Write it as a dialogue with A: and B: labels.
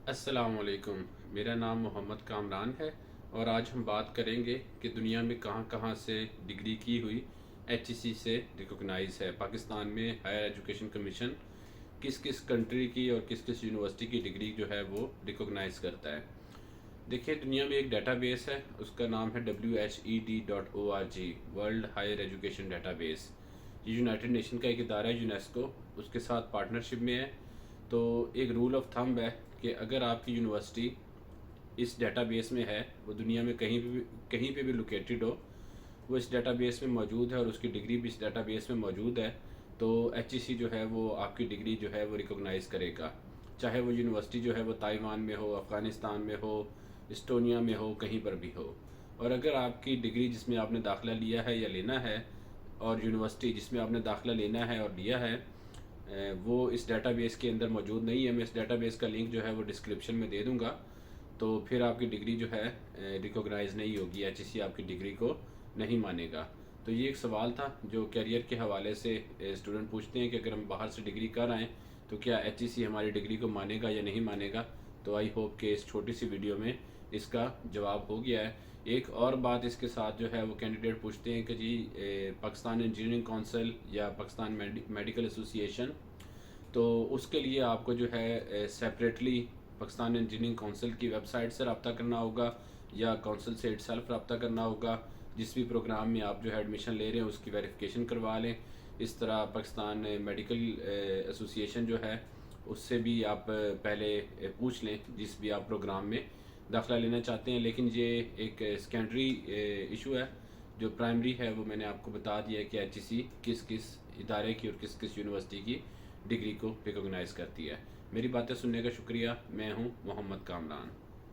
A: السلام علیکم، میرا نام محمد کامران ہے اور آج ہم بات کریں گے کہ دنیا میں کہاں کہاں سے ڈگری کی ہوئی ایچ ای سی سے ریکوگنائز ہے۔ پاکستان میں ہائر ایجوکیشن کمیشن کس کس کنٹری کی اور کس کس یونیورسٹی کی ڈگری جو ہے وہ ریکوگنائز کرتا ہے۔ دیکھیے، دنیا میں ایک ڈیٹا بیس ہے، اس کا نام ہے WHED.org، world higher education database. یہ یونائٹڈ نیشن کا ایک ادارہ ہے، یونیسکو اس کے ساتھ پارٹنرشپ میں ہے۔ تو ایک رول آف تھمب ہے کہ اگر آپ کی یونیورسٹی اس ڈیٹا بیس میں ہے، وہ دنیا میں کہیں پہ بھی لوکیٹڈ ہو، وہ اس ڈیٹا بیس میں موجود ہے اور اس کی ڈگری بھی اس ڈیٹا بیس میں موجود ہے، تو ایچ ای سی جو ہے وہ آپ کی ڈگری جو ہے وہ ریکوگنائز کرے گا، چاہے وہ یونیورسٹی جو ہے وہ تائیوان میں ہو، افغانستان میں ہو، اسٹونیا میں ہو، کہیں پر بھی ہو۔ اور اگر آپ کی ڈگری جس میں آپ نے داخلہ لیا ہے یا لینا ہے، اور یونیورسٹی جس میں آپ نے داخلہ لینا ہے اور لیا ہے، وہ اس ڈیٹا بیس کے اندر موجود نہیں ہے، میں اس ڈیٹا بیس کا لنک جو ہے وہ ڈسکرپشن میں دے دوں گا، تو پھر آپ کی ڈگری جو ہے ریکوگنائز نہیں ہوگی، ایچ ای سی آپ کی ڈگری کو نہیں مانے گا۔ تو یہ ایک سوال تھا جو کیریئر کے حوالے سے اسٹوڈنٹ پوچھتے ہیں کہ اگر ہم باہر سے ڈگری کر آئیں تو کیا ایچ ای سی ہماری ڈگری کو مانے گا یا نہیں مانے گا۔ تو آئی ہوپ کہ اس چھوٹی سی ویڈیو میں اس کا جواب ہو گیا ہے۔ ایک اور بات اس کے ساتھ جو ہے وہ کینڈیڈیٹ پوچھتے ہیں کہ جی پاکستان انجینئرنگ کونسل یا پاکستان میڈیکل ایسوسی ایشن، تو اس کے لیے آپ کو جو ہے سیپریٹلی پاکستان انجینئرنگ کونسل کی ویب سائٹ سے رابطہ کرنا ہوگا یا کونسل سے اٹ سیلف رابطہ کرنا ہوگا۔ جس بھی پروگرام میں آپ جو ہے ایڈمیشن لے رہے ہیں اس کی ویریفیکیشن کروا لیں۔ اس طرح پاکستان میڈیکل ایسوسی ایشن جو ہے اس سے بھی آپ پہلے پوچھ لیں جس بھی آپ پروگرام میں داخلہ لینا چاہتے ہیں۔ لیکن یہ ایک سیکنڈری ایشو ہے، جو پرائمری ہے وہ میں نے آپ کو بتا دیا ہے کہ ایچ ای سی کس کس ادارے کی اور کس کس یونیورسٹی کی ڈگری کو ریکوگنائز کرتی ہے۔ میری باتیں سننے کا شکریہ، میں ہوں محمد کامران۔